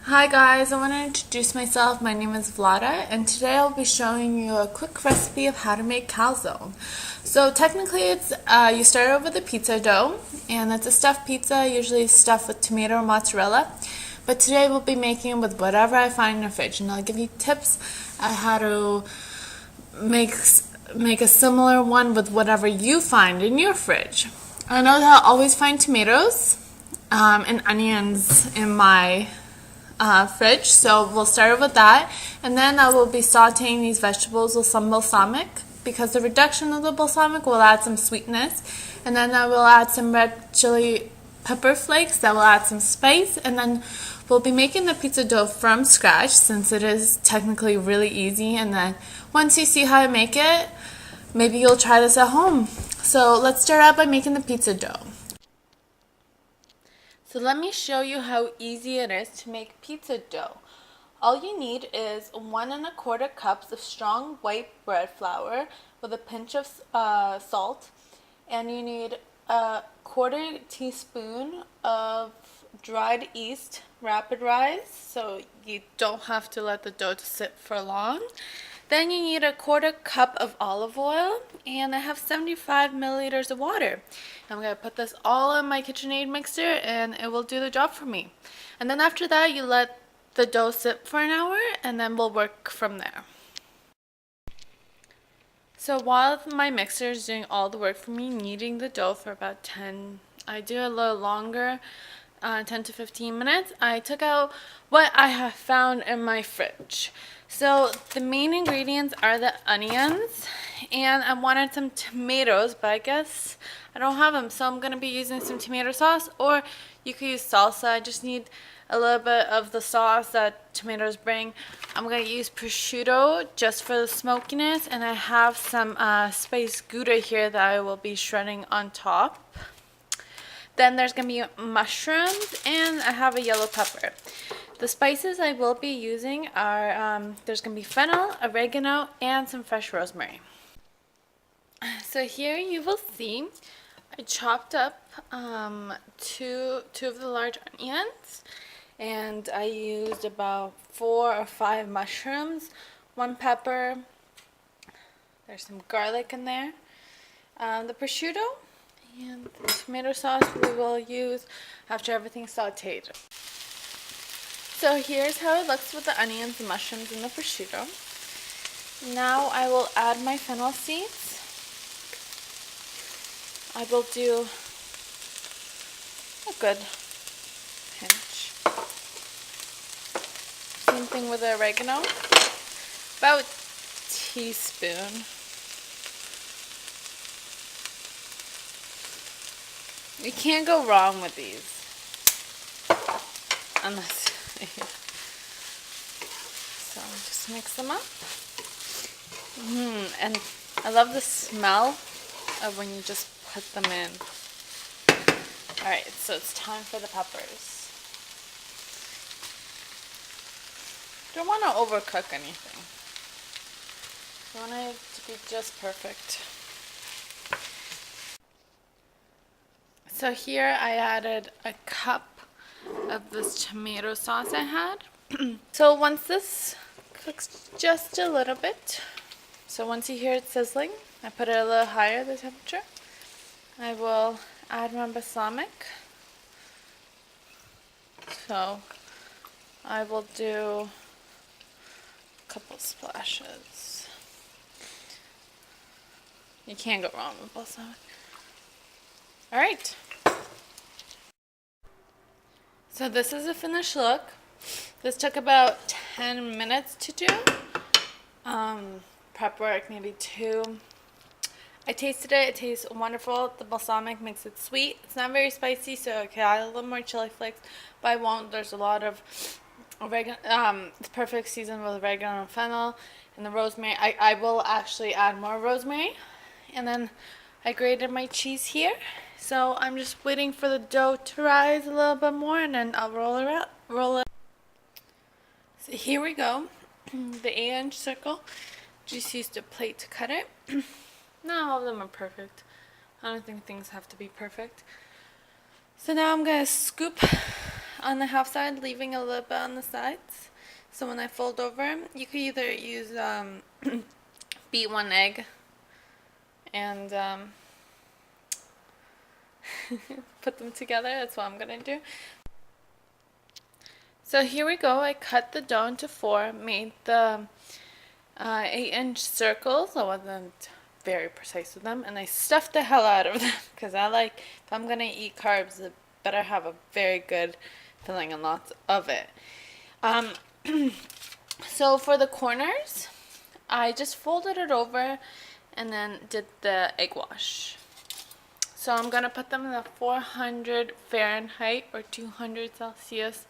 Hi guys, I want to introduce myself. My name is Vlada, and today I'll be showing you a quick recipe of how to make calzone. So technically it's, you start over the pizza dough, and it's a stuffed pizza, usually stuffed with tomato or mozzarella. But today we'll be making it with whatever I find in the fridge, and I'll give you tips on how to make, make a similar one with whatever you find in your fridge. I know that I'll always find tomatoes and onions in my fridge, so we'll start with that, and then I will be sauteing these vegetables with some balsamic because the reduction of the balsamic will add some sweetness, and then I will add some red chili pepper flakes that will add some spice, and then we'll be making the pizza dough from scratch since it is technically really easy. And then once you see how to make it, maybe you'll try this at home. So let's start out by making the pizza dough. So let me show you how easy it is to make pizza dough. All you need is 1¼ cups of strong white bread flour with a pinch of salt, and you need a 1/4 teaspoon of dried yeast, rapid rise, so you don't have to let the dough sit for long. Then you need a 1/4 cup of olive oil, and I have 75 milliliters of water. I'm going to put this all in my KitchenAid mixer, and it will do the job for me. And then after that, you let the dough sit for an hour, and then we'll work from there. So while my mixer is doing all the work for me, kneading the dough for about 10, I do a little longer, 10 to 15 minutes, I took out what I have found in my fridge. So the main ingredients are the onions, and I wanted some tomatoes, but I guess I don't have them, so I'm going to be using some tomato sauce, or you could use salsa. I just need a little bit of the sauce that tomatoes bring. I'm going to use prosciutto just for the smokiness, and I have some spiced Gouda here that I will be shredding on top. Then there's going to be mushrooms, and I have a yellow pepper. The spices I will be using are, there's going to be fennel, oregano, and some fresh rosemary. So here you will see I chopped up two of the large onions, and I used about 4 or 5 mushrooms, 1 pepper, there's some garlic in there, the prosciutto, and the tomato sauce we will use after everything's sauteed. So here's how it looks with the onions, the mushrooms, and the prosciutto. Now I will add my fennel seeds. I will do a good pinch. Same thing with the oregano. About a teaspoon. You can't go wrong with these. Unless so just mix them up. And I love the smell of when you just put them in. Alright, so it's time for the peppers. Don't want to overcook anything. You want it to be just perfect. So here I added a cup of this tomato sauce I had. So once this cooks just a little bit, so once you hear it sizzling, I put it a little higher, the temperature. I will add my balsamic. So I will do a couple splashes. You can't go wrong with balsamic. Alright. So this is a finished look. This took about 10 minutes to do. Prep work, maybe 2. I tasted it. It tastes wonderful. The balsamic makes it sweet. It's not very spicy, so I could add a little more chili flakes, but I won't. There's a lot of oregano. It's perfect seasoned with oregano and fennel and the rosemary. I will actually add more rosemary. And then I grated my cheese here. So I'm just waiting for the dough to rise a little bit more, and then I'll roll it. So here we go. The 8-inch circle. Just used a plate to cut it. Not all of them are perfect. I don't think things have to be perfect. So now I'm going to scoop on the half side, leaving a little bit on the sides. So when I fold over, you could either use beat one egg and put them together. That's what I'm gonna do. So here we go. I cut the dough into 4, made the 8-inch circles. I wasn't very precise with them, and I stuffed the hell out of them because I like, if I'm gonna eat carbs, it better have a very good filling and lots of it. So for the corners, I just folded it over and then did the egg wash. So I'm gonna put them in the 400 Fahrenheit or 200 Celsius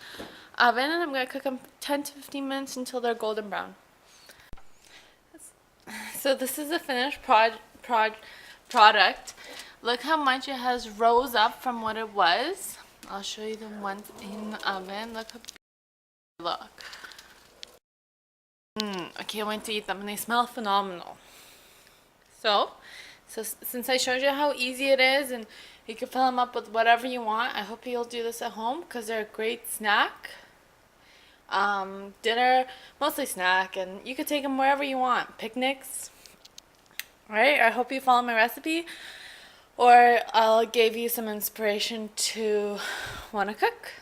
oven, and I'm gonna cook them 10 to 15 minutes until they're golden brown. So this is the finished product. Look how much it has rose up from what it was. I'll show you the ones in the oven. Look how they look. I can't wait to eat them, and they smell phenomenal. So since I showed you how easy it is, and you can fill them up with whatever you want, I hope you'll do this at home because they're a great snack. Dinner, mostly snack, and you could take them wherever you want. Picnics. Alright, I hope you follow my recipe, or I'll give you some inspiration to want to cook.